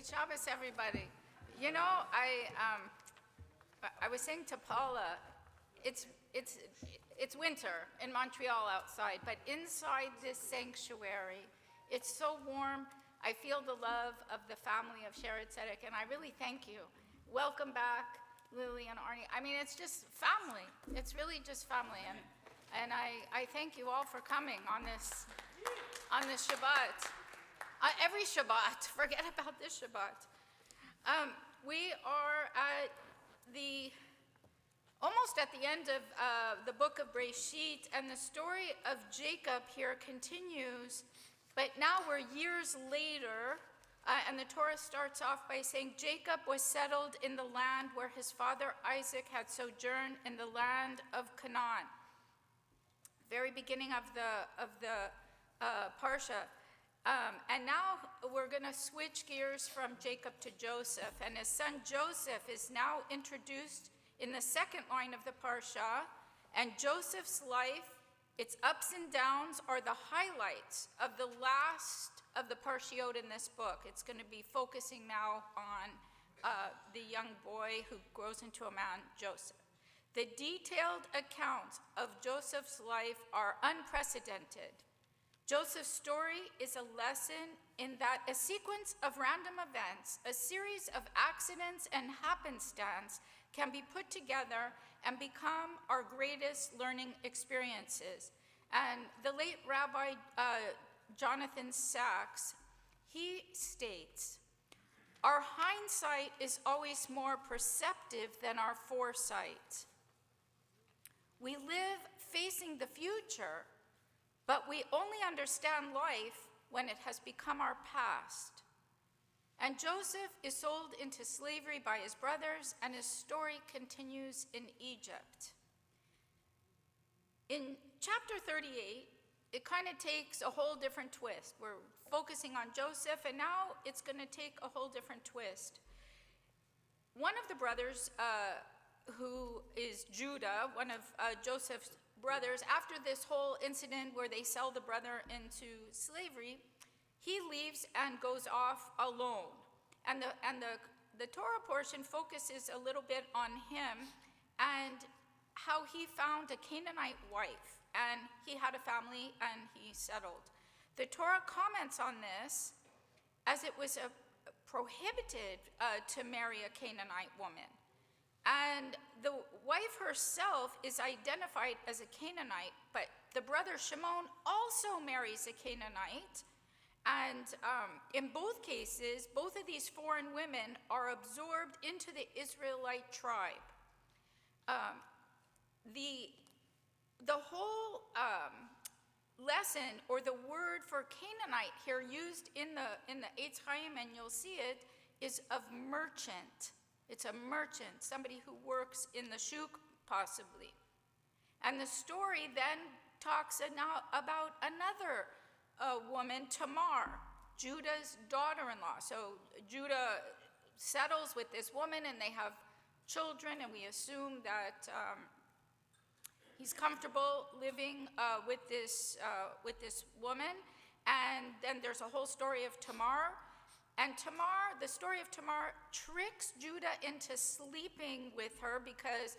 Shabbos, everybody. You know, I was saying to Paula, it's winter in Montreal outside, but inside this sanctuary, it's so warm. I feel the love of the family of Shaare, Zedek, and I really thank you. Welcome back, Lily and Arnie. I mean, it's just family. It's really just family, and I thank you all for coming on this Shabbat. Every Shabbat, forget about this Shabbat. We are almost at the end of the book of Bereshit, and the story of Jacob here continues, but now we're years later, and the Torah starts off by saying, Jacob was settled in the land where his father Isaac had sojourned in the land of Canaan. Very beginning of the Parsha. And now we're going to switch gears from Jacob to Joseph. And his son Joseph is now introduced in the second line of the Parsha. And Joseph's life, its ups and downs, are the highlights of the last of the Parshiot in this book. It's going to be focusing now on the young boy who grows into a man, Joseph. The detailed accounts of Joseph's life are unprecedented. Joseph's story is a lesson in that a sequence of random events, a series of accidents and happenstance can be put together and become our greatest learning experiences. And the late Rabbi Jonathan Sachs, he states, our hindsight is always more perceptive than our foresight. We live facing the future, but we only understand life when it has become our past. And Joseph is sold into slavery by his brothers, and his story continues in Egypt. In chapter 38, it kind of takes a whole different twist. We're focusing on Joseph, and now it's going to take a whole different twist. One of the brothers, who is Judah, one of Joseph's brothers, after this whole incident where they sell the brother into slavery, he leaves and goes off alone. And the Torah portion focuses a little bit on him and how he found a Canaanite wife, and he had a family and he settled. The Torah comments on this as it was prohibited to marry a Canaanite woman. And the wife herself is identified as a Canaanite, but the brother Shimon also marries a Canaanite. And in both cases, both of these foreign women are absorbed into the Israelite tribe. The whole lesson, or the word for Canaanite here used in the Eitz Chaim, and you'll see it, is of merchant. It's a merchant, somebody who works in the shuk, possibly. And the story then talks now about another woman, Tamar, Judah's daughter-in-law. So Judah settles with this woman, and they have children, and we assume that he's comfortable living with this woman. And then there's a whole story of Tamar. And Tamar, the story of Tamar, tricks Judah into sleeping with her because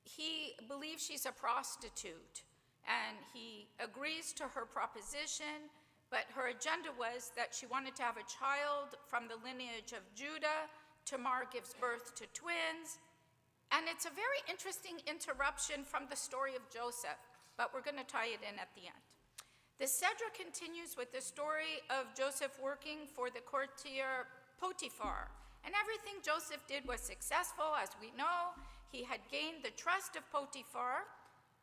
he believes she's a prostitute. And he agrees to her proposition, but her agenda was that she wanted to have a child from the lineage of Judah. Tamar gives birth to twins. And it's a very interesting interruption from the story of Joseph, but we're going to tie it in at the end. The Sedra continues with the story of Joseph working for the courtier Potiphar. And everything Joseph did was successful, as we know. He had gained the trust of Potiphar,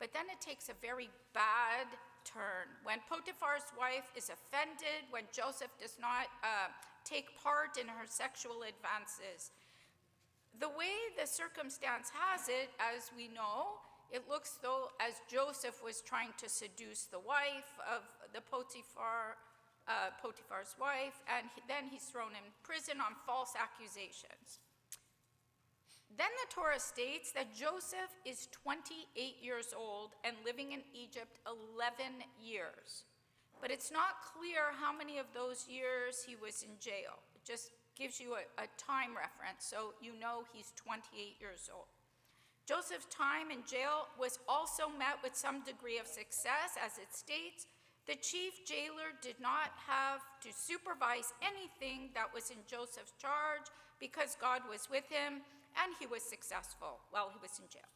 but then it takes a very bad turn. When Potiphar's wife is offended, when Joseph does not take part in her sexual advances. The way the circumstance has it, as we know, it looks though as Joseph was trying to seduce the wife of the Potiphar's wife, and then he's thrown in prison on false accusations. Then the Torah states that Joseph is 28 years old and living in Egypt 11 years. But it's not clear how many of those years he was in jail. Just gives you a time reference, so you know he's 28 years old. Joseph's time in jail was also met with some degree of success. As it states, the chief jailer did not have to supervise anything that was in Joseph's charge because God was with him, and he was successful while he was in jail.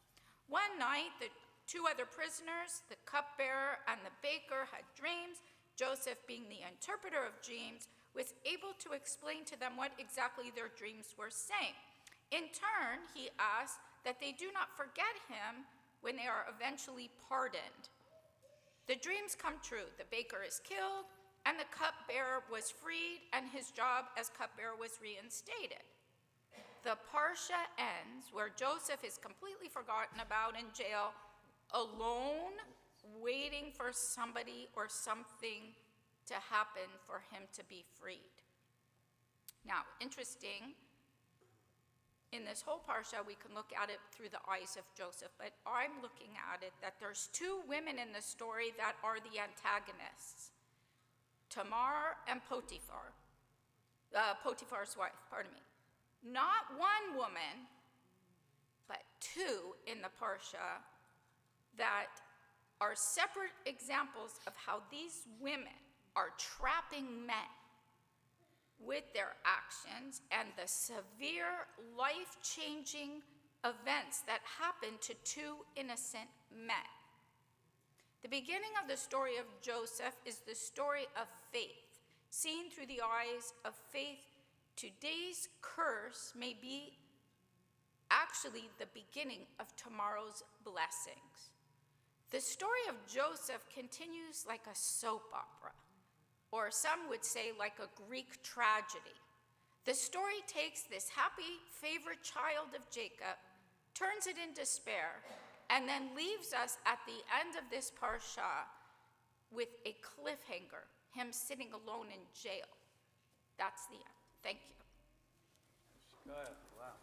One night, the two other prisoners, the cupbearer and the baker, had dreams. Joseph, being the interpreter of dreams, was able to explain to them what exactly their dreams were saying. In turn, he asked that they do not forget him when they are eventually pardoned. The dreams come true. The baker is killed, and the cupbearer was freed, and his job as cupbearer was reinstated. The Parsha ends where Joseph is completely forgotten about in jail, alone, waiting for somebody or something to happen for him to be freed. Now, interesting, in this whole Parsha, we can look at it through the eyes of Joseph, but I'm looking at it that there's two women in the story that are the antagonists, Tamar and Potiphar, Potiphar's wife, pardon me. Not one woman, but two in the Parsha that are separate examples of how these women are trapping men with their actions and the severe life-changing events that happen to two innocent men. The beginning of the story of Joseph is the story of faith. Seen through the eyes of faith, today's curse may be actually the beginning of tomorrow's blessings. The story of Joseph continues like a soap opera, or some would say like a Greek tragedy. The story takes this happy favorite child of Jacob, turns it in despair, and then leaves us at the end of this Parsha with a cliffhanger, him sitting alone in jail. That's the end. Thank you. Good. Wow.